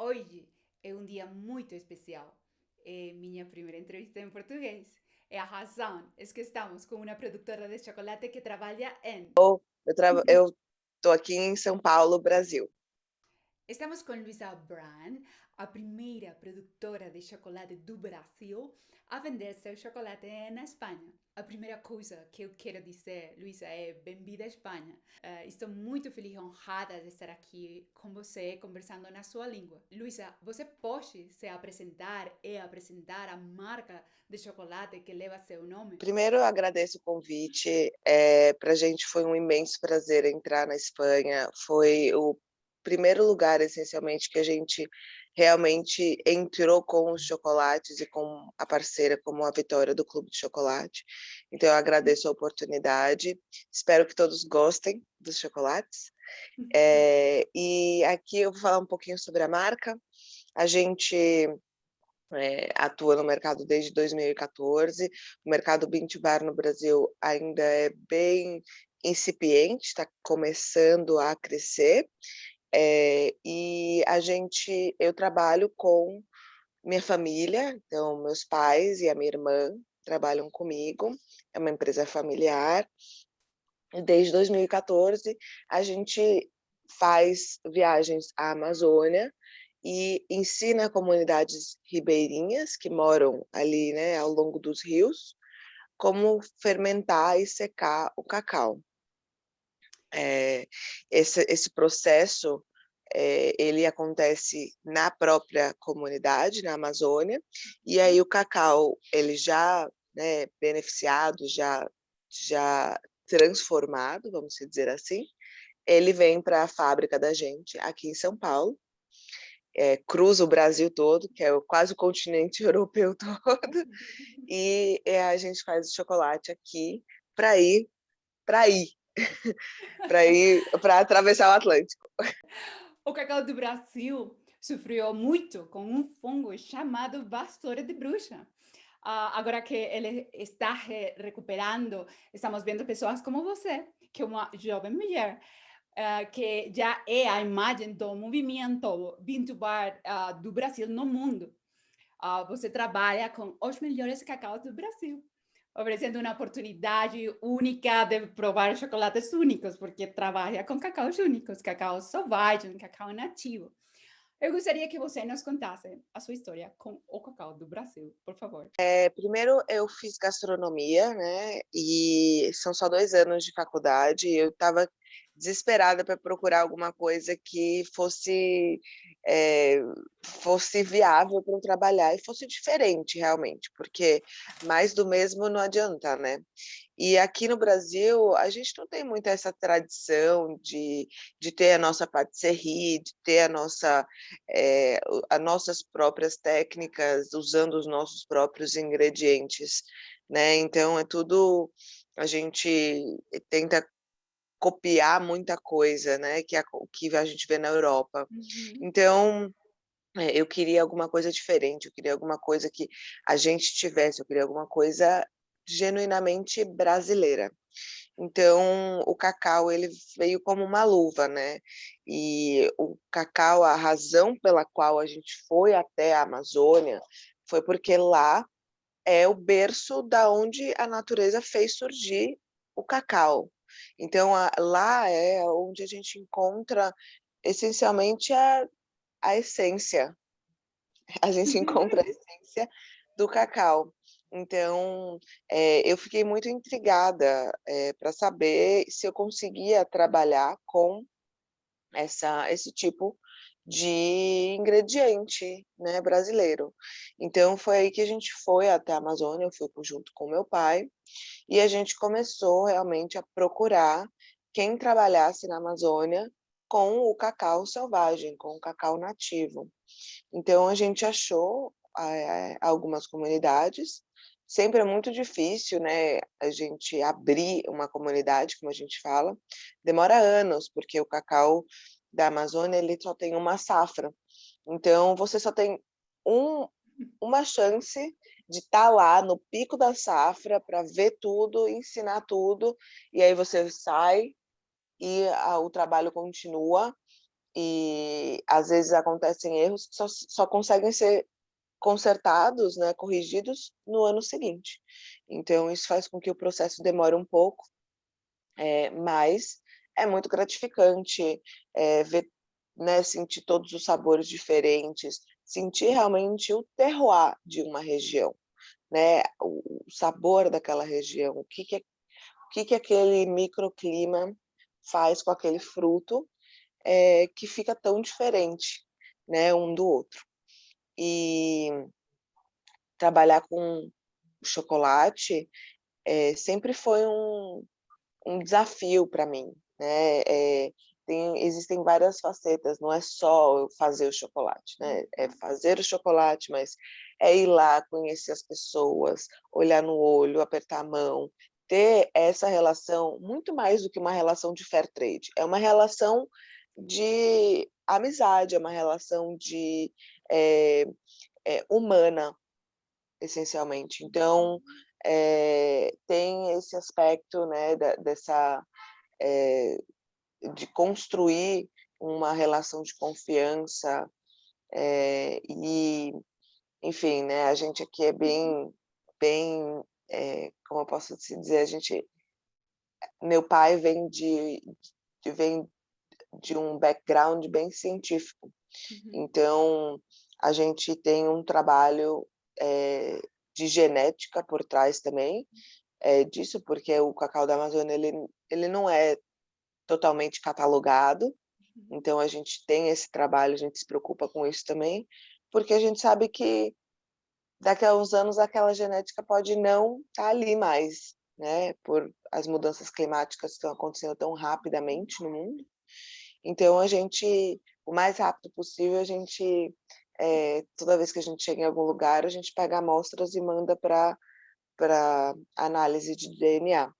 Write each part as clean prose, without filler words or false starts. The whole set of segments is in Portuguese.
Hoje é um dia muito especial. É minha primeira entrevista em português. É a razão é que estamos com uma produtora de chocolate que trabalha em. Eu estou aqui em São Paulo, Brasil. Estamos com Luisa Brand, a primeira produtora de chocolate do Brasil a vender seu chocolate na Espanha. A primeira coisa que eu quero dizer, Luisa, é bem-vinda à Espanha. Estou muito feliz e honrada de estar aqui com você, conversando na sua língua. Luisa, você pode se apresentar e apresentar a marca de chocolate que leva seu nome? Primeiro, eu agradeço o convite. Para a gente foi um imenso prazer entrar na Espanha. Foi o primeiro lugar, essencialmente, que a gente realmente entrou com os chocolates e com a parceira como a Vitória do Clube de Chocolate. Então, eu agradeço a oportunidade. Espero que todos gostem dos chocolates. E aqui eu vou falar um pouquinho sobre a marca. A gente atua no mercado desde 2014. O mercado Bean to Bar no Brasil ainda é bem incipiente, está começando a crescer. Eu trabalho com minha família, então meus pais e a minha irmã trabalham comigo, é uma empresa familiar. E desde 2014 a gente faz viagens à Amazônia e ensina comunidades ribeirinhas que moram ali, né, ao longo dos rios, como fermentar e secar o cacau. É, esse processo ele acontece na própria comunidade, na Amazônia, e aí o cacau, ele já, né, beneficiado, já transformado, vamos dizer assim, ele vem para a fábrica da gente aqui em São Paulo, cruza o Brasil todo, que é quase o continente europeu todo, e a gente faz o chocolate aqui para ir, para ir, para atravessar o Atlântico. O cacau do Brasil sofreu muito com um fungo chamado vassoura de bruxa. Agora que ele está recuperando, estamos vendo pessoas como você, que é uma jovem mulher, que já é a imagem do movimento Bean to Bar do Brasil no mundo. Você trabalha com os melhores cacau do Brasil, oferecendo uma oportunidade única de provar chocolates únicos, porque trabalha com cacaus únicos, cacau selvagem, cacau nativo. Eu gostaria que você nos contasse a sua história com o cacau do Brasil, por favor. Primeiro eu fiz gastronomia, né, e são só 2 anos de faculdade, e eu estava desesperada para procurar alguma coisa que eh, fosse viável para eu trabalhar e fosse diferente realmente, porque mais do mesmo não adianta, né. E aqui no Brasil, a gente não tem muito essa tradição de ter a nossa patisserie, de ter as nossas próprias técnicas, usando os nossos próprios ingredientes, né? Então, a gente tenta copiar muita coisa, né? Que a gente vê na Europa. Uhum. Então, eu queria alguma coisa diferente, eu queria alguma coisa que a gente tivesse, eu queria alguma coisa genuinamente brasileira. Então, o cacau ele veio como uma luva, né, e o cacau, a razão pela qual a gente foi até a Amazônia, foi porque lá é o berço da onde a natureza fez surgir o cacau. Então, lá é onde a gente encontra essencialmente a essência, a gente encontra a essência do cacau. Então, eu fiquei muito intrigada, para saber se eu conseguia trabalhar com esse tipo de ingrediente, né, brasileiro. Então foi aí que a gente foi até a Amazônia, eu fui junto com meu pai, e a gente começou realmente a procurar quem trabalhasse na Amazônia com o cacau selvagem, com o cacau nativo. Então a gente achou algumas comunidades. Sempre é muito difícil, né, a gente abrir uma comunidade, como a gente fala. Demora anos, porque o cacau da Amazônia ele só tem uma safra. Então você só tem um, uma chance de estar lá no pico da safra para ver tudo, ensinar tudo, e aí você sai e o trabalho continua e às vezes acontecem erros que só conseguem ser consertados, né, corrigidos no ano seguinte. Então isso faz com que o processo demore um pouco, mas é muito gratificante, ver, né, sentir todos os sabores diferentes, sentir realmente o terroir de uma região, né, o sabor daquela região, o que aquele microclima faz com aquele fruto, que fica tão diferente, né, um do outro. E trabalhar com chocolate, sempre foi um desafio para mim, né, existem várias facetas, não é só eu fazer o chocolate, né, é fazer o chocolate, mas é ir lá, conhecer as pessoas, olhar no olho, apertar a mão, ter essa relação, muito mais do que uma relação de fair trade, é uma relação de amizade, é uma relação de, humana, essencialmente. Então, tem esse aspecto, né, dessa, eh, de construir uma relação de confiança, e, enfim, né, a gente aqui é bem, como eu posso te dizer, meu pai vem de um background bem científico, Uhum. então a gente tem um trabalho, de genética por trás também, disso, porque o cacau da Amazônia ele não é totalmente catalogado, Uhum. então a gente tem esse trabalho, a gente se preocupa com isso também, porque a gente sabe que daqui a uns anos aquela genética pode não estar ali mais, né, por as mudanças climáticas que estão acontecendo tão rapidamente no mundo. Então a gente, o mais rápido possível, a gente, toda vez que a gente chega em algum lugar, a gente pega amostras e manda para análise de DNA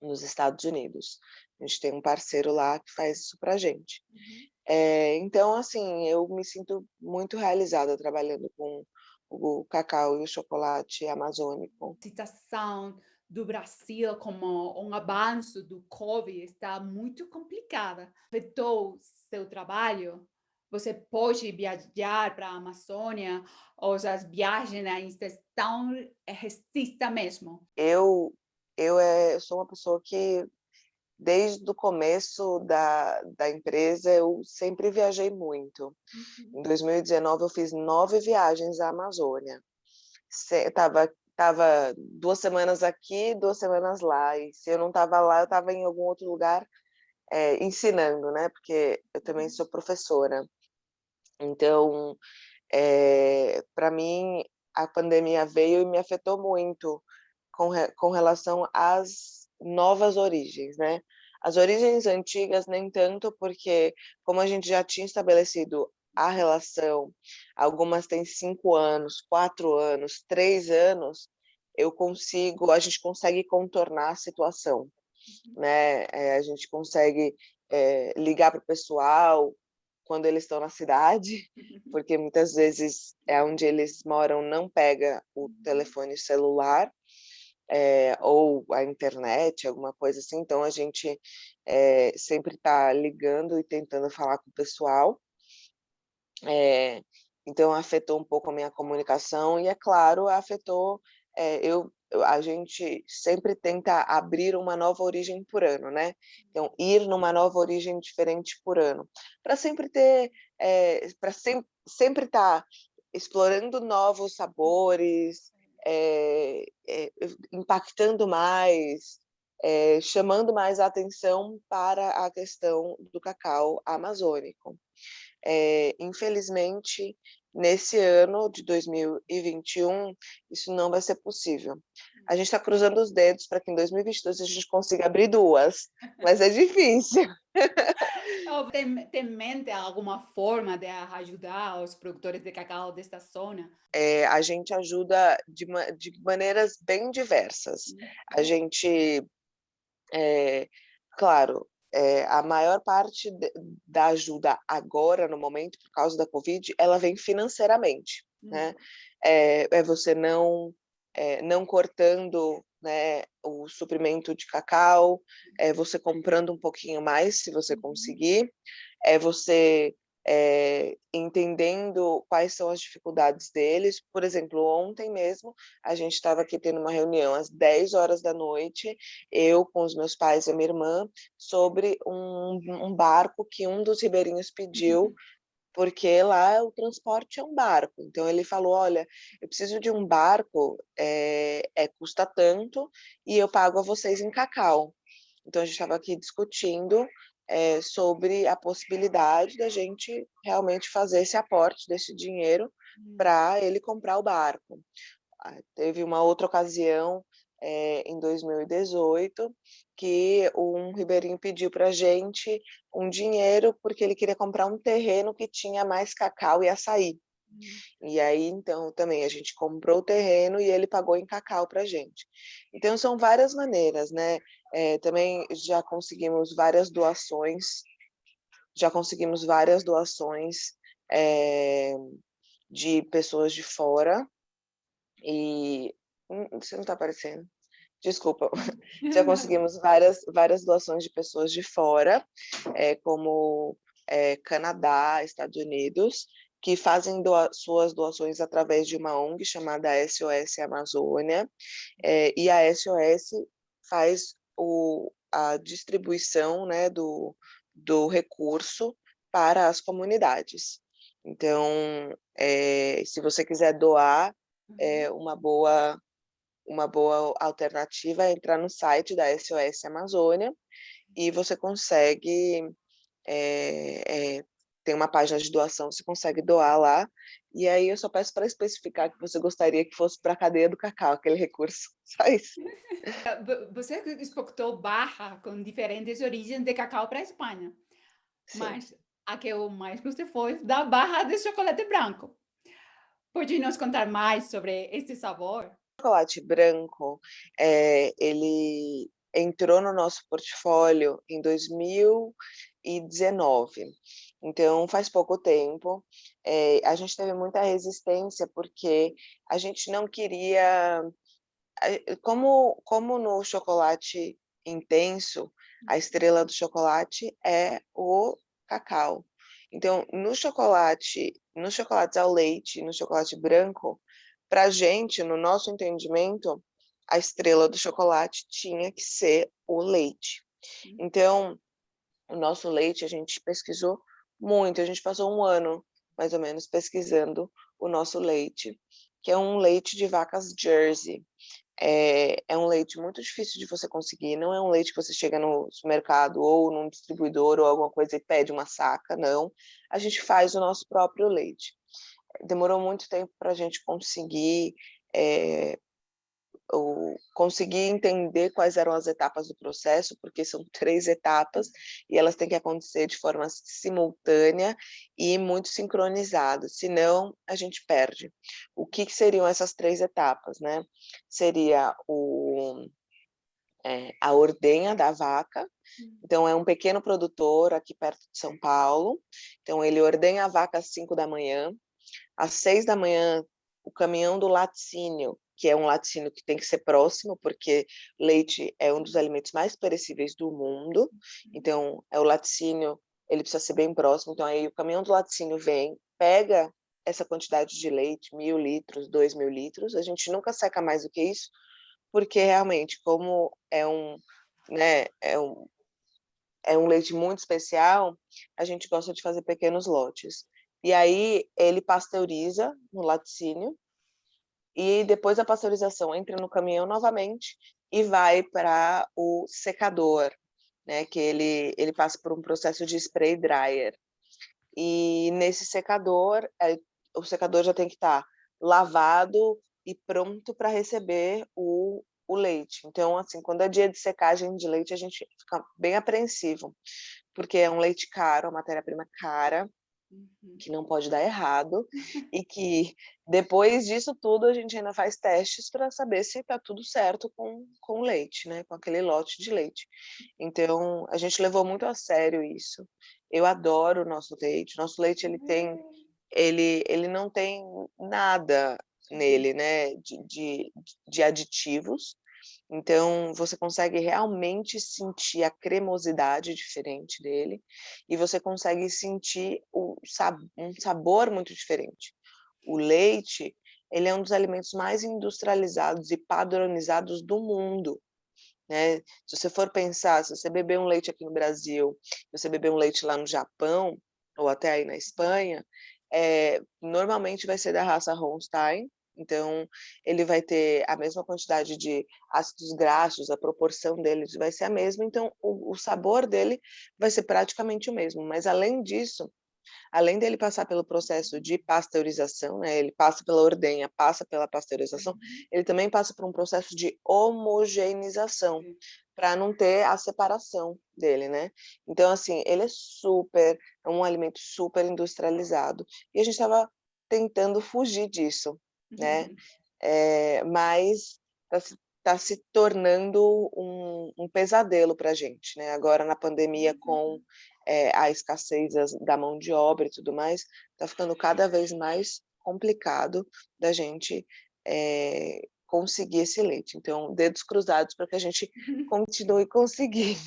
nos Estados Unidos. A gente tem um parceiro lá que faz isso para a gente. Uhum. Então, assim, eu me sinto muito realizada trabalhando com o cacau e o chocolate amazônico. A situação do Brasil como um avanço do Covid está muito complicada. Afetou seu trabalho? Você pode viajar para a Amazônia ou as viagens ainda estão restritas mesmo? Eu sou uma pessoa que, desde o começo da empresa, eu sempre viajei muito. Uhum. Em 2019, eu fiz 9 viagens à Amazônia. Estava 2 semanas aqui, 2 semanas lá, e se eu não estava lá, eu estava em algum outro lugar, ensinando, né, porque eu também Uhum. sou professora. Então, para mim, a pandemia veio e me afetou muito com relação às novas origens, né. As origens antigas nem tanto, porque como a gente já tinha estabelecido a relação, algumas têm 5 anos, 4 anos, 3 anos, a gente consegue contornar a situação, Uhum. né, a gente consegue, ligar para o pessoal quando eles estão na cidade, porque muitas vezes é onde eles moram não pega o Uhum. telefone celular, ou a internet, alguma coisa assim, então a gente, sempre está ligando e tentando falar com o pessoal. Eh, então afetou um pouco a minha comunicação e, é claro, afetou, a gente sempre tenta abrir uma nova origem por ano, né, então ir numa nova origem diferente por ano, para sempre ter, para sempre estar explorando novos sabores, impactando mais, chamando mais a atenção para a questão do cacau amazônico. Infelizmente, nesse ano de 2021, isso não vai ser possível. A gente está cruzando os dedos para que em 2022 a gente consiga abrir 2, mas é difícil. Ou tem em mente alguma forma de ajudar os produtores de cacau desta zona? A gente ajuda de maneiras bem diversas. A Uhum. gente, eh, claro, a maior parte da ajuda agora, no momento, por causa da Covid, ela vem financeiramente, né. Uhum. É você não cortando né, o suprimento de cacau, é você comprando um pouquinho mais, se você conseguir, é você entendendo quais são as dificuldades deles. Por exemplo, ontem mesmo, a gente estava aqui tendo uma reunião às 10 horas da noite, eu com os meus pais e a minha irmã, sobre um barco que um dos ribeirinhos pediu, porque lá o transporte é um barco. Então ele falou, olha, eu preciso de um barco, custa tanto, e eu pago a vocês em cacau. Então a gente estava aqui discutindo sobre a possibilidade da gente realmente fazer esse aporte desse dinheiro para ele comprar o barco. Teve uma outra ocasião, em 2018, que um ribeirinho pediu para a gente um dinheiro porque ele queria comprar um terreno que tinha mais cacau e açaí. E aí, então, também a gente comprou o terreno e ele pagou em cacau para a gente. Então, são várias maneiras, né? Também já conseguimos várias doações é, de pessoas de fora e... Você não está aparecendo. Desculpa, já conseguimos várias doações de pessoas de fora, como Canadá, Estados Unidos, que fazem suas doações através de uma ONG chamada SOS Amazônia, e a SOS faz a distribuição, né, do recurso para as comunidades. Então, se você quiser doar, uma boa alternativa é entrar no site da SOS Amazônia e você consegue, tem uma página de doação, você consegue doar lá, e aí eu só peço para especificar que você gostaria que fosse para a cadeia do cacau, aquele recurso, só isso. Você exportou barra com diferentes origens de cacau para a Espanha, Sim. mas a que eu mais gostei foi da barra de chocolate branco. Pode nos contar mais sobre este sabor? O chocolate branco, ele entrou no nosso portfólio em 2019, então faz pouco tempo. A gente teve muita resistência porque a gente não queria, como no chocolate intenso, a estrela do chocolate é o cacau. Então, nos chocolates ao leite, no chocolate branco, para a gente, no nosso entendimento, a estrela do chocolate tinha que ser o leite. Então, o nosso leite, a gente pesquisou muito, a gente passou um ano, mais ou menos, pesquisando o nosso leite, que é um leite de vacas Jersey. É um leite muito difícil de você conseguir, não é um leite que você chega no supermercado ou num distribuidor ou alguma coisa e pede uma saca, não. A gente faz o nosso próprio leite. Demorou muito tempo para a gente conseguir entender quais eram as etapas do processo, porque são 3 etapas e elas têm que acontecer de forma simultânea e muito sincronizada, senão a gente perde. O que seriam essas 3 etapas, né? Seria a ordenha da vaca. Então, é um pequeno produtor aqui perto de São Paulo. Então, ele ordenha a vaca às 5 da manhã. Às 6 da manhã, o caminhão do laticínio, que é um laticínio que tem que ser próximo, porque leite é um dos alimentos mais perecíveis do mundo. Então, o laticínio, ele precisa ser bem próximo. Então, aí o caminhão do laticínio vem, pega essa quantidade de leite, 1.000 litros, 2.000 litros. A gente nunca seca mais do que isso, porque realmente, como né, é um leite muito especial, a gente gosta de fazer pequenos lotes. E aí ele pasteuriza no laticínio e depois da pasteurização entra no caminhão novamente e vai para o secador, né, que ele passa por um processo de spray dryer. E nesse secador, o secador já tem que estar lavado e pronto para receber o leite. Então, assim, quando é dia de secagem de leite, a gente fica bem apreensivo, porque é um leite caro, a matéria-prima cara, que não pode dar errado, e que depois disso tudo a gente ainda faz testes para saber se está tudo certo com o leite, né? Com aquele lote de leite. Então, a gente levou muito a sério isso. Eu adoro o nosso leite. Nosso leite, ele não tem nada nele, né? De aditivos. Então, você consegue realmente sentir a cremosidade diferente dele e você consegue sentir um sabor muito diferente. O leite, ele é um dos alimentos mais industrializados e padronizados do mundo, né. Se você for pensar, se você beber um leite aqui no Brasil, se você beber um leite lá no Japão, ou até aí na Espanha, normalmente vai ser da raça Holstein, então ele vai ter a mesma quantidade de ácidos graxos, a proporção deles vai ser a mesma, então o sabor dele vai ser praticamente o mesmo, mas além disso, além dele passar pelo processo de pasteurização, né, ele passa pela ordenha, passa pela pasteurização, Uhum. ele também passa por um processo de homogeneização, Sim. para não ter a separação dele, né. Então, assim, ele é um alimento super industrializado, e a gente estava tentando fugir disso, né, mas está se tornando um pesadelo para a gente, né, agora na pandemia com a escassez da mão de obra e tudo mais, está ficando cada vez mais complicado da gente, conseguir esse leite. Então, dedos cruzados para que a gente continue conseguindo.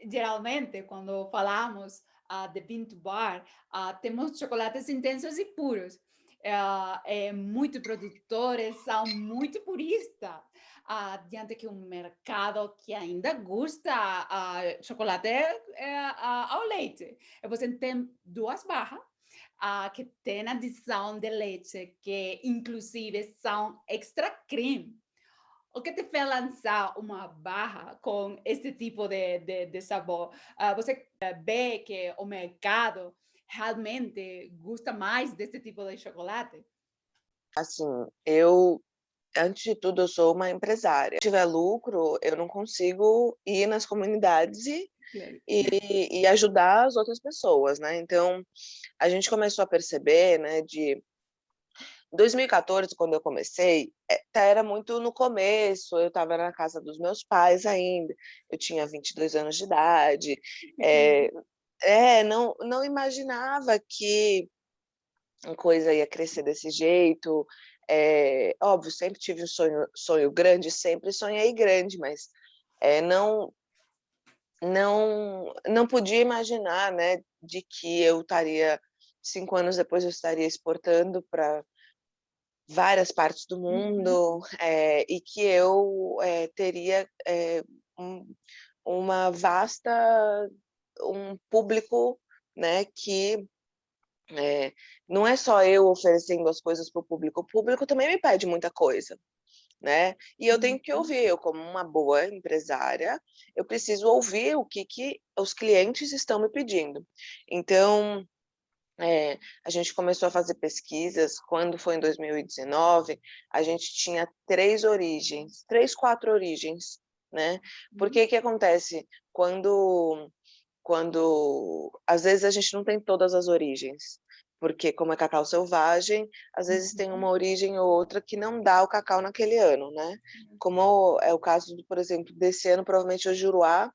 Geralmente, quando falamos de bean to bar, temos chocolates intensos e puros. Muitos produtores são muito puristas, diante que um mercado que ainda gosta chocolate ao leite. E você tem duas barras que tem adição de leite, que inclusive são extra cream. O que te fez lançar uma barra com esse tipo de sabor? Você vê que o mercado realmente gosta mais desse tipo de chocolate? Assim, eu antes de tudo, eu sou uma empresária. Se tiver lucro, eu não consigo ir nas comunidades Claro. e ajudar as outras pessoas, né. Então, a gente começou a perceber, né, de 2014, quando eu comecei, era muito no começo, eu estava na casa dos meus pais ainda, eu tinha 22 anos de idade, eh não imaginava que a coisa ia crescer desse jeito, óbvio, sempre tive um sonho grande, sempre sonhei grande, mas, não podia imaginar, né, de que eu estaria 5 anos depois eu estaria exportando para várias partes do Uhum, mundo, e que eu, teria, um uma vasta um público, né, que, não é só eu oferecendo as coisas para o público também me pede muita coisa, né, e eu tenho que uhum, ouvir, eu como uma boa empresária, eu preciso ouvir o que os clientes estão me pedindo. Então, a gente começou a fazer pesquisas, quando foi em 2019, a gente tinha 3 origens, 3, 4 origens, né. uhum, Porque que acontece, quando às vezes a gente não tem todas as origens, porque como é cacau selvagem, às vezes tem uhum, uma origem ou outra que não dá o cacau naquele ano, né. Como é o caso do, por exemplo, desse ano, provavelmente o Juruá,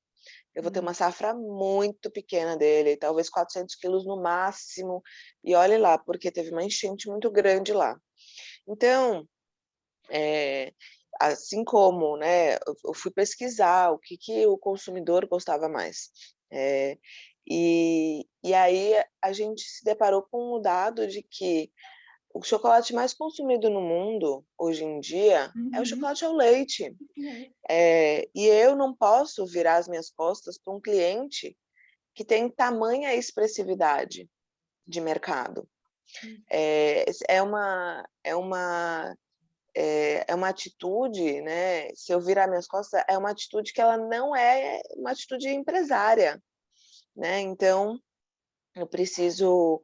eu vou ter uhum, uma safra muito pequena dele, talvez 400 quilos no máximo, e olhe lá, porque teve uma enchente muito grande lá. Então, eh, assim como, né, eu fui pesquisar o que o consumidor gostava mais. E aí a gente se deparou com o dado de que o chocolate mais consumido no mundo, hoje em dia, é o uhum. chocolate ao leite. É. E eu não posso virar as minhas costas para um cliente que tem tamanha expressividade de mercado. Hum, É uma atitude, né, se eu virar minhas costas, é uma atitude que ela não é uma atitude empresária, né, então eu preciso,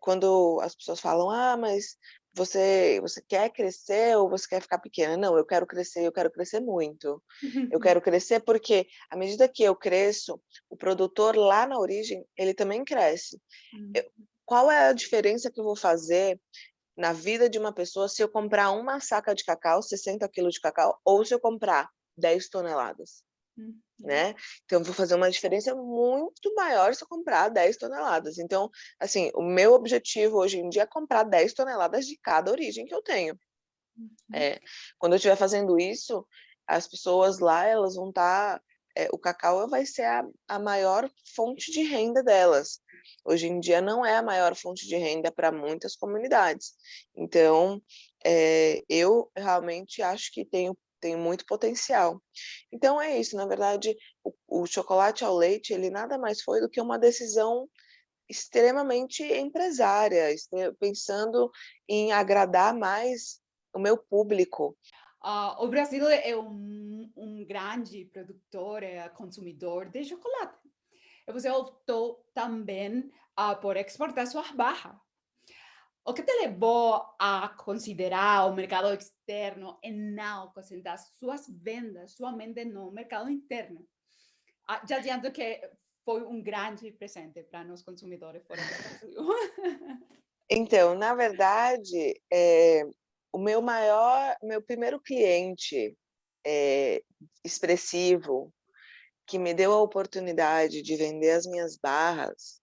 quando as pessoas falam: "Ah, mas você quer crescer ou você quer ficar pequena?". Não, eu quero crescer muito. Eu quero crescer porque, à medida que eu cresço, o produtor lá na origem, ele também cresce. hum, Eu Qual é a diferença que eu vou fazer na vida de uma pessoa se eu comprar uma saca de cacau, 60 quilos de cacau, ou se eu comprar 10 toneladas? é. Né, então eu vou fazer uma diferença muito maior se eu comprar 10 toneladas. Então, assim, o meu objetivo hoje em dia é comprar 10 toneladas de cada origem que eu tenho. Uhum. Quando eu estiver fazendo isso, as pessoas lá, elas vão estar, o cacau vai ser a maior fonte de renda delas. Hoje em dia não é a maior fonte de renda para muitas comunidades. Então, eu realmente acho que tem muito potencial. Então é isso, na verdade, o chocolate ao leite, ele nada mais foi do que uma decisão extremamente empresária, pensando em agradar mais o meu público. O Brasil é grande produtor, consumidor de chocolate. E você optou também por exportar suas barras. O que te levou a considerar o mercado externo e não concentrar suas vendas somente no mercado interno? Já adianto que foi um grande presente para nós consumidores fora do Brasil. Então, na verdade, meu primeiro cliente expressivo que me deu a oportunidade de vender as minhas barras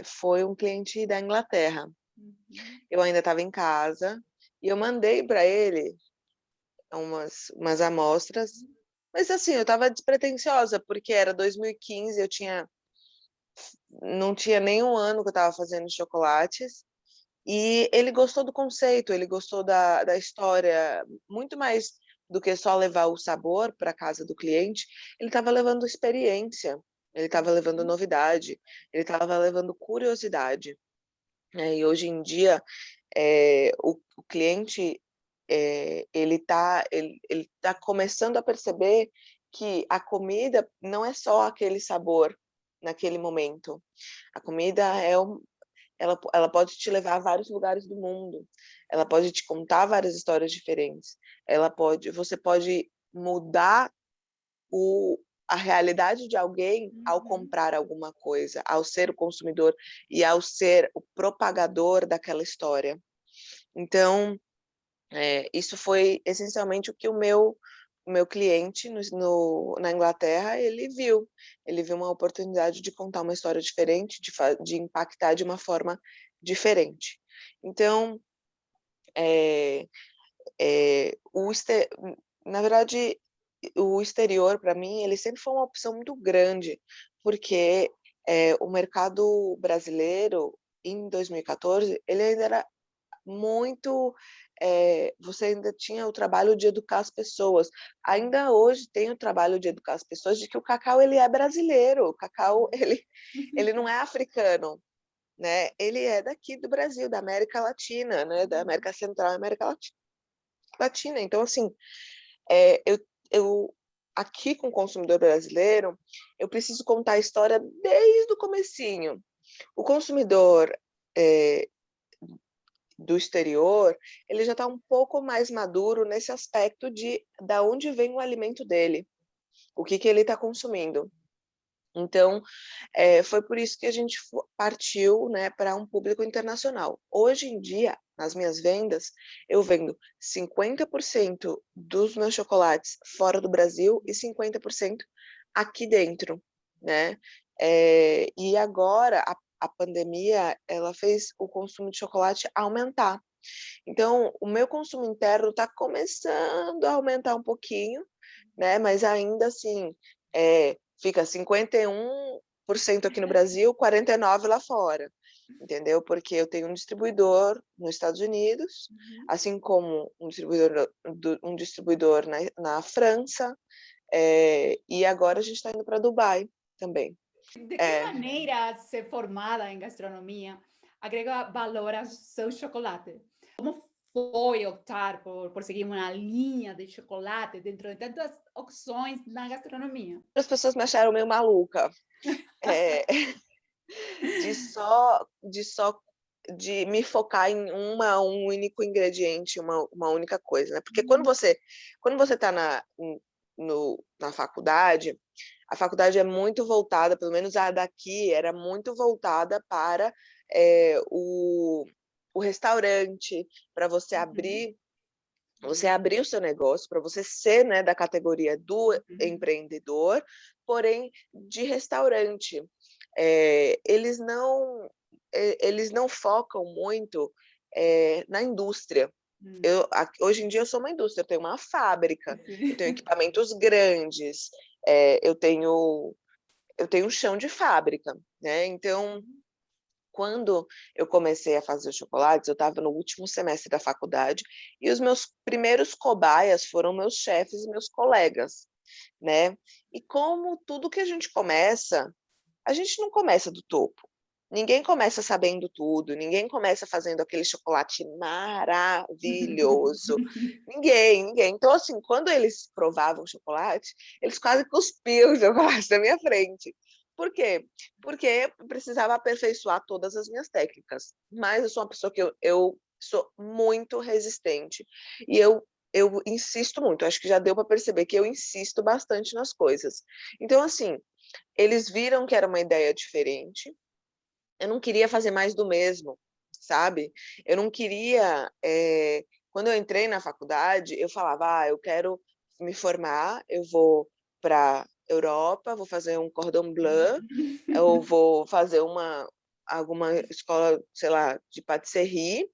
foi um cliente da Inglaterra. Uhum. Eu ainda estava em casa e eu mandei para ele umas amostras, mas assim, eu estava despretensiosa, porque era 2015, não tinha nem um ano que eu estava fazendo chocolates, e ele gostou do conceito, ele gostou da história, muito mais do que só levar o sabor para casa do cliente, ele estava levando experiência, ele estava levando Uhum. novidade, ele estava levando curiosidade. E hoje em dia, o cliente ele tá começando a perceber que a comida não é só aquele sabor naquele momento. A comida ela pode te levar a vários lugares do mundo. Ela pode te contar várias histórias diferentes. Você pode mudar o, a realidade de alguém ao Uhum. comprar alguma coisa, ao ser o consumidor e ao ser o propagador daquela história. Então, isso foi essencialmente o que o meu cliente na Inglaterra, ele viu uma oportunidade de contar uma história diferente, de impactar de uma forma diferente. Então, é, na verdade, o exterior, para mim, ele sempre foi uma opção muito grande, porque o mercado brasileiro, em 2014, ele ainda era muito, você ainda tinha o trabalho de educar as pessoas. Ainda hoje tem o trabalho de educar as pessoas de que o cacau ele é brasileiro, o cacau ele não é africano, né? Ele é daqui do Brasil, da América Latina, né? Da América Central e América Latina. Então, assim, eu aqui com o consumidor brasileiro, eu preciso contar a história desde o comecinho. O consumidor do exterior, ele já está um pouco mais maduro nesse aspecto de da onde vem o alimento dele, o que, que ele está consumindo. Então, foi por isso que a gente partiu, né, para um público internacional. Hoje em dia, nas minhas vendas, eu vendo 50% dos meus chocolates fora do Brasil e 50% aqui dentro, né? E agora, a pandemia, ela fez o consumo de chocolate aumentar. Então, o meu consumo interno está começando a aumentar um pouquinho, né? Mas ainda assim, fica 51% aqui no Brasil, 49% lá fora, entendeu? Porque eu tenho um distribuidor nos Estados Unidos, Uhum. assim como um distribuidor na França, e agora a gente está indo para Dubai também. De que É, maneira ser formada em gastronomia agrega valor ao seu chocolate? Como foi optar por seguir uma linha de chocolate dentro de tantas opções na gastronomia? as pessoas me acharam meio maluca. É, de me focar em um único ingrediente, uma única coisa, né? Porque Uhum. quando você está na faculdade, a faculdade é muito voltada, pelo menos a daqui, era muito voltada para o restaurante, para Uhum. você abrir o seu negócio, para você ser, né, da categoria do Uhum. empreendedor, porém de restaurante. É, eles não focam muito na indústria. Hum, Hoje em dia eu sou uma indústria, eu tenho uma fábrica, eu tenho sim. equipamentos grandes, eu tenho um chão de fábrica, né? Então, quando eu comecei a fazer os chocolates, eu estava no último semestre da faculdade e os meus primeiros cobaias foram meus chefes e meus colegas, né? E como tudo que a gente não começa do topo. Ninguém começa sabendo tudo, ninguém começa fazendo aquele chocolate maravilhoso. Ninguém. Então, assim, quando eles provavam o chocolate, eles quase cuspiam o chocolate na minha frente. Por quê? Porque eu precisava aperfeiçoar todas as minhas técnicas. Mas eu sou uma pessoa que eu sou muito resistente. E eu insisto muito. Acho que já deu para perceber que eu insisto bastante nas coisas. Então, assim, eles viram que era uma ideia diferente. Eu não queria fazer mais do mesmo, sabe? Eu não queria. Quando eu entrei na faculdade, eu falava: eu quero me formar, eu vou para Europa, vou fazer um cordon bleu, eu vou fazer alguma escola, sei lá, de patisserie,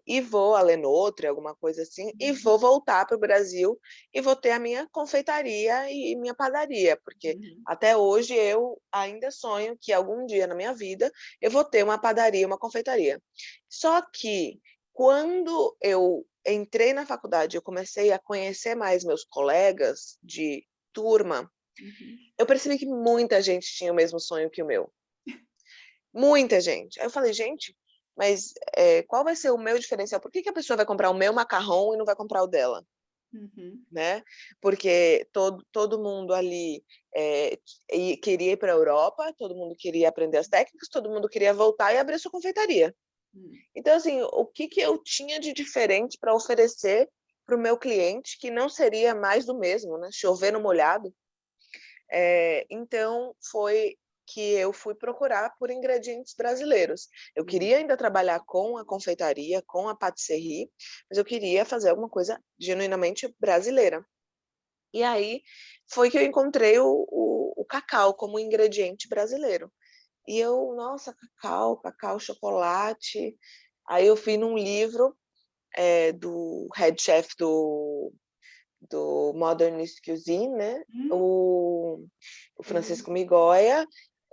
e vou a Lenotre, alguma coisa assim, e vou voltar para o Brasil e vou ter a minha confeitaria e minha padaria, porque Uhum. até hoje eu ainda sonho que algum dia na minha vida eu vou ter uma padaria, uma confeitaria. Só que quando eu entrei na faculdade, eu comecei a conhecer mais meus colegas de turma, Uhum. eu percebi que muita gente tinha o mesmo sonho que o meu. Muita gente. Aí eu falei, gente, mas qual vai ser o meu diferencial? Por que que a pessoa vai comprar o meu macarrão e não vai comprar o dela? Uhum. Né? Porque todo mundo ali queria ir para a Europa, todo mundo queria aprender as técnicas, todo mundo queria voltar e abrir sua confeitaria. Uhum. Então, assim, o que que eu tinha de diferente para oferecer para o meu cliente que não seria mais do mesmo, né? Chover no molhado. Então, foi que eu fui procurar por ingredientes brasileiros. Eu Uhum. queria ainda trabalhar com a confeitaria, com a patisserie, mas eu queria fazer alguma coisa genuinamente brasileira. E aí foi que eu encontrei o cacau como ingrediente brasileiro. E eu, nossa, cacau, chocolate. Aí eu fui num livro do head chef do Modernist Cuisine, né? Uhum. O Sim. Francisco Migoya.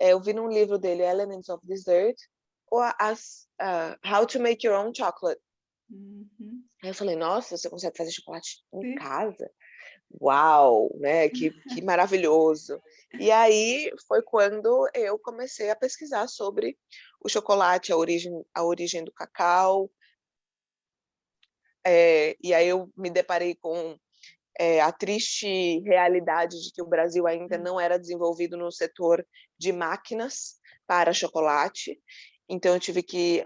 Eu vi num livro dele, Elements of Dessert, ou How to Make Your Own Chocolate. Uhum. Aí eu falei, nossa, você consegue fazer chocolate em Sim. casa? Uau, né? Que maravilhoso. E aí foi quando eu comecei a pesquisar sobre o chocolate, a origem do cacau. E aí eu me deparei com a triste realidade de que o Brasil ainda Hum. não era desenvolvido no setor de máquinas para chocolate. Então, eu tive que.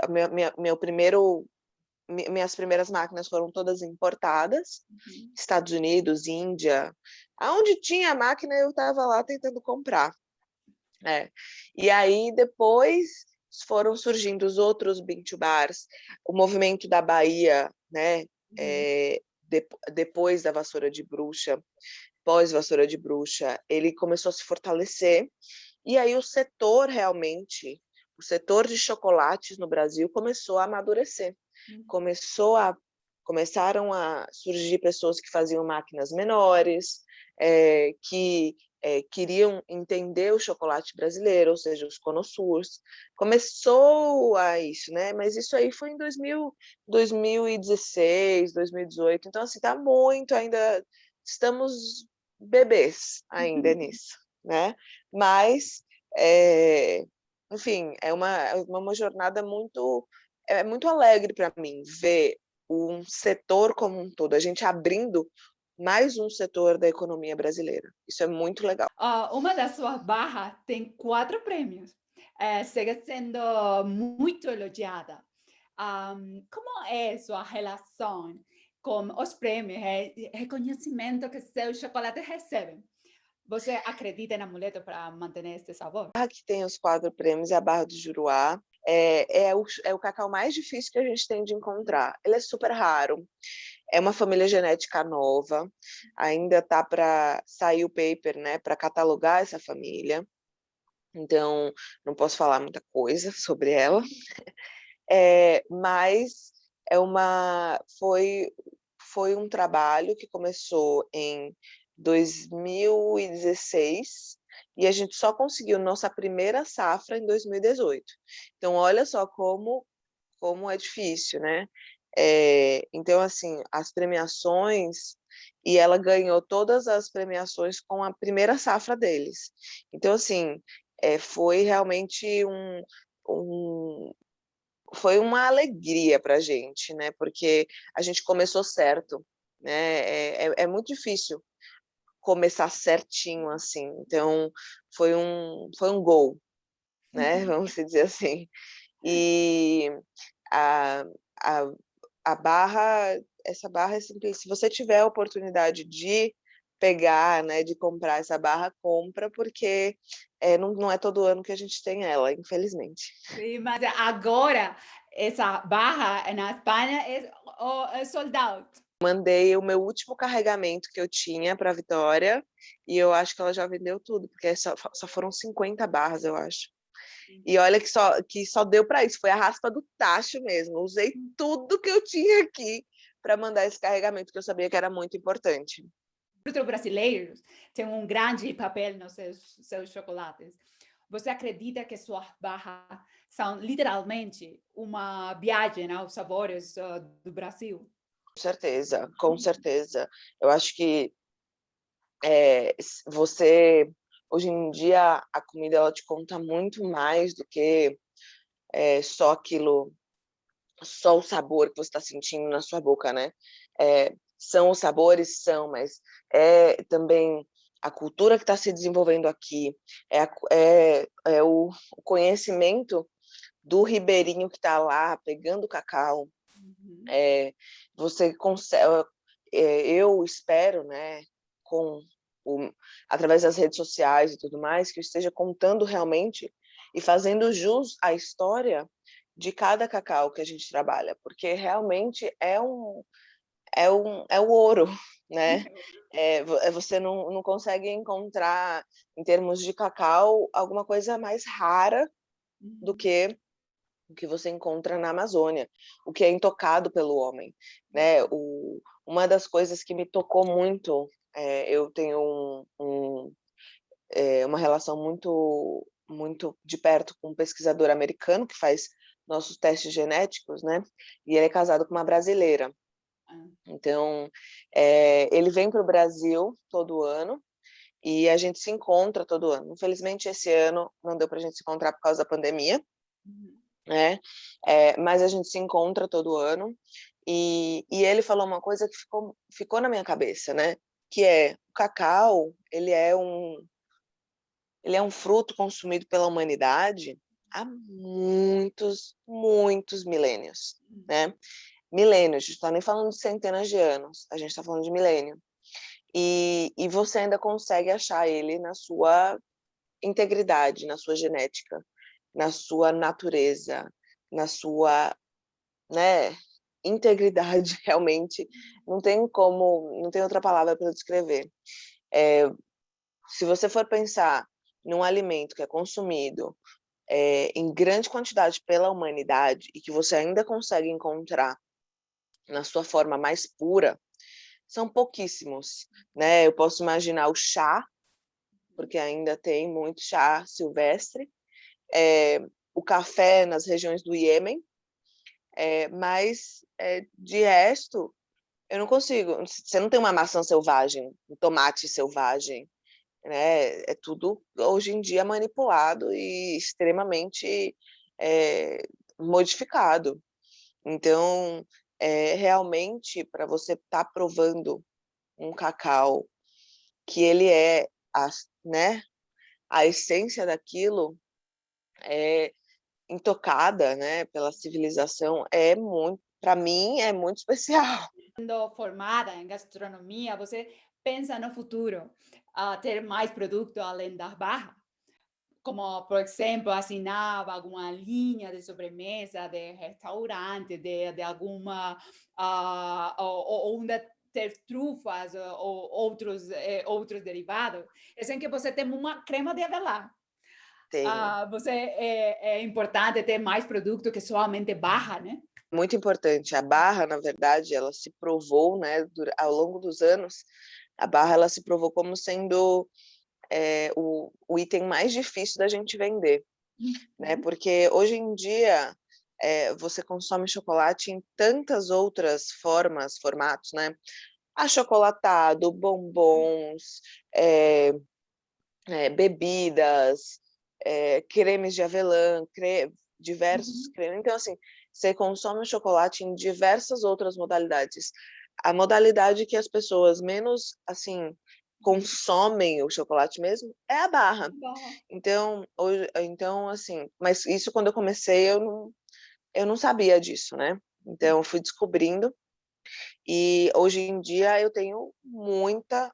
Minhas primeiras máquinas foram todas importadas, Uhum. Estados Unidos, Índia. Aonde tinha máquina, eu estava lá tentando comprar. É. E aí, depois foram surgindo os outros bean to bars, o movimento da Bahia, né? Uhum. Depois da Vassoura de Bruxa, pós-Vassoura de Bruxa, ele começou a se fortalecer. E aí o setor de chocolates no Brasil começou a amadurecer. Uhum. Começou a, Começaram a surgir pessoas que faziam máquinas menores, que queriam entender o chocolate brasileiro, ou seja, os connoisseurs. Começou a isso, né? Mas isso aí foi em 2016, 2018. Então, assim, tá muito ainda. Estamos bebês ainda nisso, né? Mas, é, enfim, é uma jornada muito alegre para mim ver um setor como um todo, a gente abrindo mais um setor da economia brasileira. Isso é muito legal. Uma das suas barras tem 4 prêmios. Segue sendo muito elogiada. Como é sua relação com os prêmios e reconhecimento que seus chocolates recebem? Você acredita em amuleto para manter este sabor? A barra que tem os 4 prêmios é a Barra do Juruá. É o cacau mais difícil que a gente tem de encontrar. Ele é super raro. É uma família genética nova. Ainda tá para sair o paper, né, para catalogar essa família. Então, não posso falar muita coisa sobre ela. Mas foi um trabalho que começou em 2016 e a gente só conseguiu nossa primeira safra em 2018. Então, olha só como é difícil, né? Então, assim, as premiações, e ela ganhou todas as premiações com a primeira safra deles. Então, assim, foi realmente um, foi uma alegria para a gente, né? Porque a gente começou certo, né? É muito difícil começar certinho assim. Então, foi um gol, né? Vamos dizer assim. E a, a, a barra, essa barra é simples. Se você tiver a oportunidade de pegar, né, de comprar essa barra, compra, porque não é todo ano que a gente tem ela, infelizmente. Sim, mas agora essa barra na Espanha é sold out. Mandei o meu último carregamento que eu tinha para a Vitória e eu acho que ela já vendeu tudo, porque só foram 50 barras, eu acho. E olha que só deu para isso, foi a raspa do tacho mesmo. Usei tudo que eu tinha aqui para mandar esse carregamento, que eu sabia que era muito importante. Os brasileiros têm um grande papel nos seus chocolates. Você acredita que suas barras são literalmente uma viagem aos sabores do Brasil? Com certeza, com certeza. Eu acho que você, hoje em dia, a comida ela te conta muito mais do que só aquilo, só o sabor que você está sentindo na sua boca, né? São os sabores, são, mas é também a cultura que está se desenvolvendo aqui, o conhecimento do ribeirinho que está lá pegando cacau. Uhum. Você consegue, eu espero, né, com o, através das redes sociais e tudo mais, que eu esteja contando realmente e fazendo jus à história de cada cacau que a gente trabalha, porque realmente é o ouro, né? Você não consegue encontrar, em termos de cacau, alguma coisa mais rara do Uhum. que o que você encontra na Amazônia, o que é intocado pelo homem, né? Uma das coisas que me tocou muito, eu tenho uma relação muito de perto com um pesquisador americano que faz nossos testes genéticos, né? E ele é casado com uma brasileira. Ah, Então, ele vem para o Brasil todo ano e a gente se encontra todo ano. Infelizmente, esse ano não deu para a gente se encontrar por causa da pandemia, uhum. né? Mas a gente se encontra todo ano e ele falou uma coisa que ficou na minha cabeça, né? Que o cacau, ele é um fruto consumido pela humanidade há muitos, muitos milênios, né? Milênios, a gente não está nem falando de centenas de anos, a gente está falando de milênio. E você ainda consegue achar ele na sua integridade, na sua genética, na sua natureza, na sua, né, integridade, realmente. Não tem outra palavra para descrever. Se você for pensar num alimento que é consumido em grande quantidade pela humanidade e que você ainda consegue encontrar na sua forma mais pura, são pouquíssimos, né? Eu posso imaginar o chá, porque ainda tem muito chá silvestre, o café nas regiões do Iêmen, mas de resto, eu não consigo. Você não tem uma maçã selvagem, um tomate selvagem, né? É tudo hoje em dia manipulado e extremamente modificado. Então, realmente, para você estar provando um cacau que ele né, a essência daquilo é intocada, né, pela civilização, para mim, é muito especial. Sendo formada em gastronomia, você pensa no futuro, ter mais produto além da barra? Como, por exemplo, assinar alguma linha de sobremesa de restaurante, de alguma, ou ainda ter trufas ou outros derivados. É assim que você tem uma crema de avelã. Tenho. Você é importante ter mais produto que somente barra, né? Muito importante. A barra, na verdade, ela se provou, né, ao longo dos anos, a barra ela se provou como sendo o item mais difícil da gente vender, né? Uhum, Porque hoje em dia você consome chocolate em tantas outras formatos, né? Achocolatado, bombons, bebidas, cremes de avelã, diversos uhum, cremes. Então, assim, você consome o chocolate em diversas outras modalidades. A modalidade que as pessoas menos, assim, consomem o chocolate mesmo é a barra. barra. Então, então assim, mas isso quando eu comecei eu não sabia disso, né? Então, eu fui descobrindo e hoje em dia eu tenho muita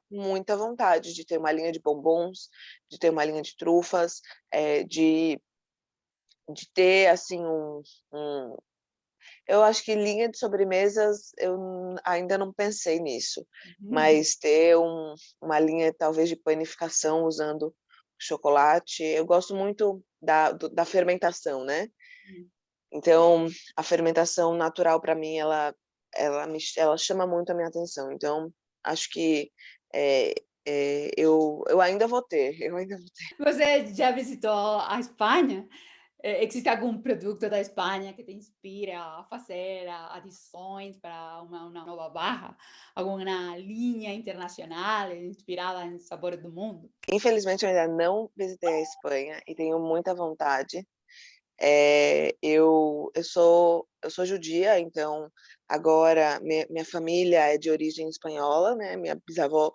vontade de ter uma linha de bombons, de ter uma linha de trufas, eh, de, de ter assim eu acho que linha de sobremesas eu ainda não pensei nisso, Uhum. mas ter uma linha talvez de panificação usando chocolate, eu gosto muito da fermentação, né? Então, a fermentação natural para mim, ela chama muito a minha atenção. Então, acho que eu ainda vou ter, eu ainda vou ter. Você já visitou a Espanha? Existe algum produto da Espanha que te inspira a fazer adições para uma nova barra? Alguma linha internacional inspirada em sabores do mundo? Infelizmente, eu ainda não visitei a Espanha e tenho muita vontade. Eu sou judia, então agora minha família é de origem espanhola, né? Minha bisavó,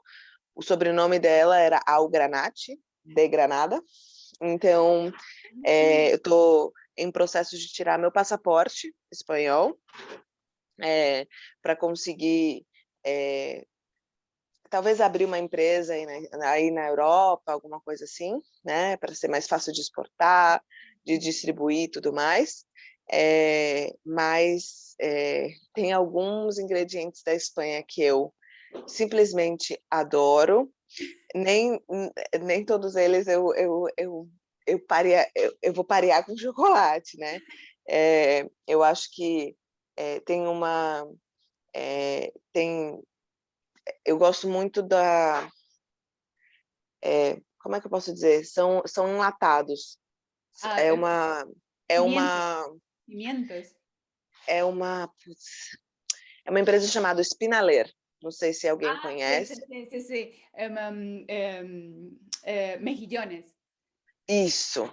o sobrenome dela era Algranati, de Granada. Então, Hum, eu estou em processo de tirar meu passaporte espanhol, para conseguir, talvez abrir uma empresa aí na Europa, alguma coisa assim, né, para ser mais fácil de exportar, de distribuir e tudo mais. Mas tem alguns ingredientes da Espanha que eu simplesmente adoro. Nem, nem todos eles eu vou parear com chocolate, né? Eu acho que tem tem, eu gosto muito como é que eu posso dizer? São enlatados. ah, É eh, uma, é pimientos, uma, pimientos. putz, é uma empresa chamada Spinaler. Não sei se alguém Ah, sí, sí, conhece. sí, sí, sí, mejillones. Isso,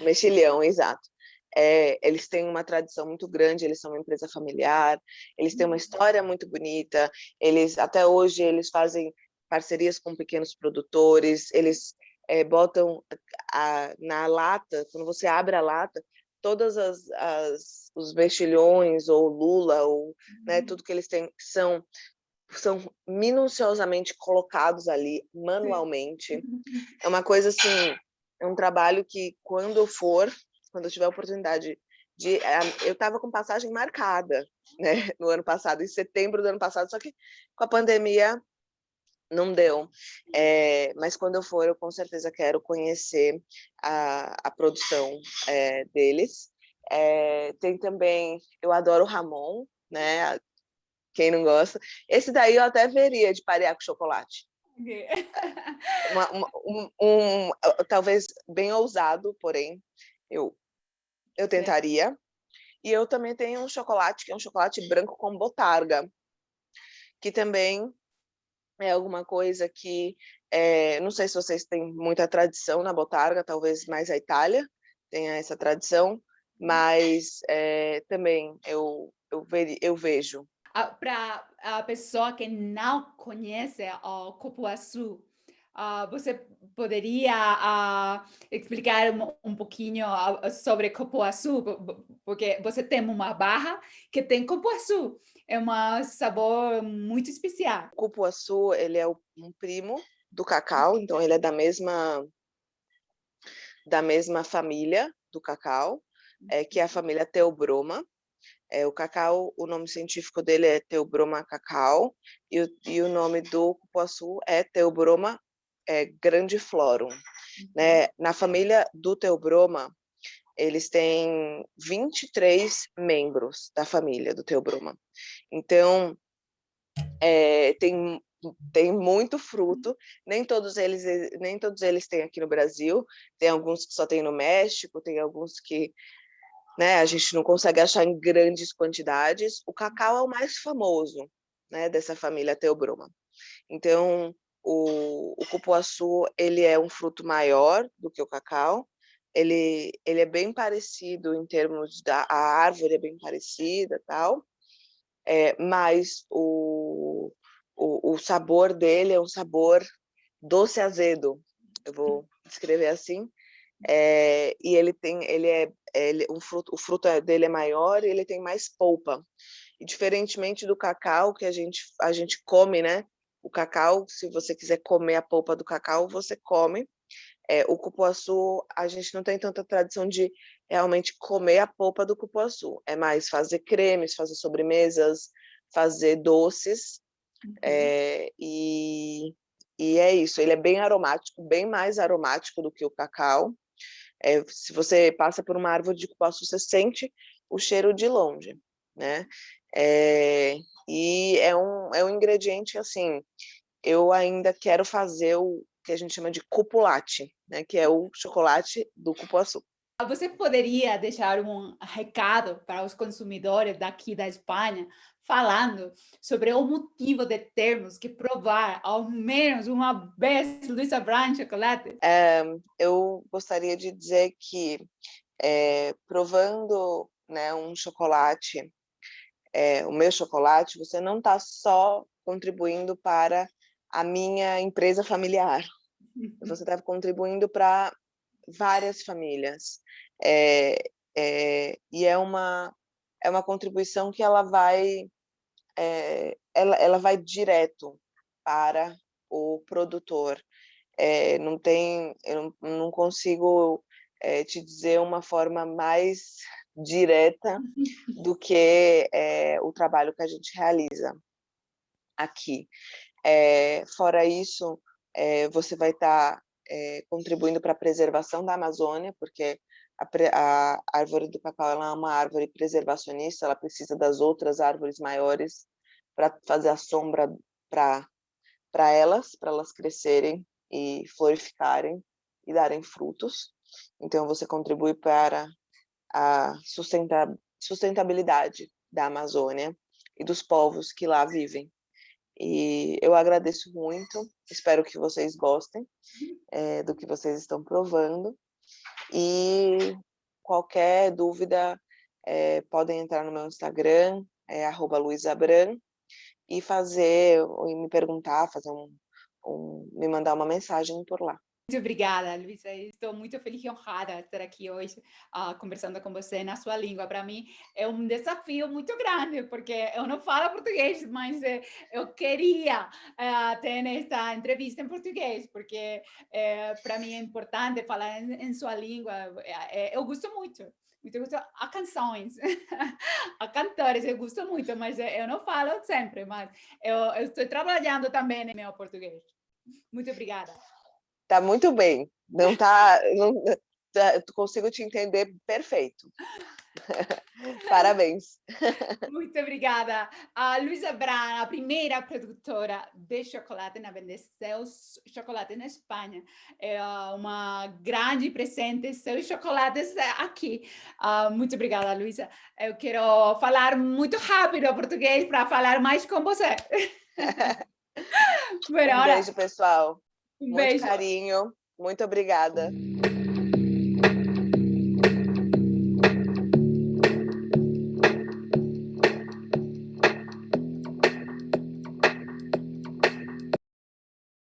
mexilhão, exato. Eles têm uma tradição muito grande, eles são uma empresa familiar, eles têm uma história muito bonita, até hoje eles fazem parcerias com pequenos produtores, eles botam na lata, quando você abre a lata, todas os mexilhões ou lula, ou, né, tudo que eles têm são minuciosamente colocados ali Sí. manualmente. É uma coisa assim, é um trabalho que quando eu tiver a oportunidade eu estava com passagem marcada, né, no ano passado, em setembro do ano passado, só que com a pandemia não deu. Mas quando eu for, eu com certeza quero conhecer a produção deles. Tem também, eu adoro Ramon, né? Quem não gosta. Esse daí eu até veria de parear com chocolate. Okay. Talvez bem ousado, porém eu, eu Sí. tentaria. E eu também tenho um chocolate, que é um chocolate branco com botarga, que também é alguma coisa que, não sei se vocês têm muita tradição na botarga, talvez mais a Itália tenha essa tradição, mas também eu vejo. Para a pessoa que não conhece o cupuaçu, você poderia explicar um pouquinho sobre cupuaçu? Porque você tem uma barra que tem cupuaçu. É um sabor muito especial. O cupuaçu, ele é um primo do cacau, então ele é da mesma família do cacau, que é a família Theobroma. O cacau, o nome científico dele é Theobroma cacau, e o nome do cupuaçu é Theobroma grandiflorum. Uhum. né? Na família do Theobroma, eles têm 23 membros da família do Theobroma. Então, tem muito fruto, nem todos eles têm aqui no Brasil, tem alguns que só tem no México, tem alguns que, né, a gente não consegue achar em grandes quantidades. O cacau é o mais famoso, né, dessa família Theobroma. Então, o cupuaçu, ele é um fruto maior do que o cacau, ele é bem parecido em termos a árvore é bem parecida, tal, mas o sabor dele é um sabor doce azedo, eu vou descrever assim, e o fruto dele é maior e ele tem mais polpa. E diferentemente do cacau que a gente come, né? O cacau, se você quiser comer a polpa do cacau, você come. O cupuaçu, a gente não tem tanta tradição de realmente comer a polpa do cupuaçu. É mais fazer cremes, fazer sobremesas, fazer doces. Uhum. É, e é isso, ele é bem aromático, bem mais aromático do que o cacau. Se você passa por uma árvore de cupuaçu, você sente o cheiro de longe, né? É, e é um ingrediente, assim, eu ainda quero fazer o que a gente chama de cupulate, né? Que é o chocolate do cupuaçu. Você poderia deixar um recado para os consumidores daqui da Espanha, falando sobre o motivo de termos que provar ao menos uma vez Luisa Brand chocolate? Eu gostaria de dizer que provando, né, um chocolate, o meu chocolate, você não está só contribuindo para a minha empresa familiar, você está contribuindo para várias famílias. É, e é uma contribuição que ela vai direto para o produtor. Eu não consigo te dizer uma forma mais direta do que o trabalho que a gente realiza aqui. Fora isso, você vai estar contribuindo para a preservação da Amazônia, porque a árvore do cacau ela é uma árvore preservacionista, ela precisa das outras árvores maiores para fazer a sombra para para elas crescerem e florificarem e darem frutos. Então, você contribui para a sustentabilidade da Amazônia e dos povos que lá vivem. E eu agradeço muito, espero que vocês gostem do que vocês estão provando. E qualquer dúvida, podem entrar no meu Instagram, @luisabran, e me perguntar, me mandar uma mensagem por lá. Muito obrigada, Luísa. Estou muito feliz e honrada de estar aqui hoje conversando com você na sua língua. Para mim é um desafio muito grande, porque eu não falo português, mas eu queria ter esta entrevista em português, porque para mim é importante falar em sua língua. Eu gosto muito. Muito gosto a canções, a cantores, eu gosto muito, mas eu não falo sempre, mas eu estou trabalhando também no meu português. Muito obrigada. Tá muito bem, não, consigo te entender perfeito. Parabéns. Muito obrigada. A Luísa Bran, a primeira produtora de chocolate a vender seus chocolates na Espanha. É uma grande presente, seus chocolates aqui. Muito obrigada, Luísa. Eu quero falar muito rápido português para falar mais com você. Bueno, Um ahora, beijo, pessoal. un Muito beso. carinho. Muito obrigada.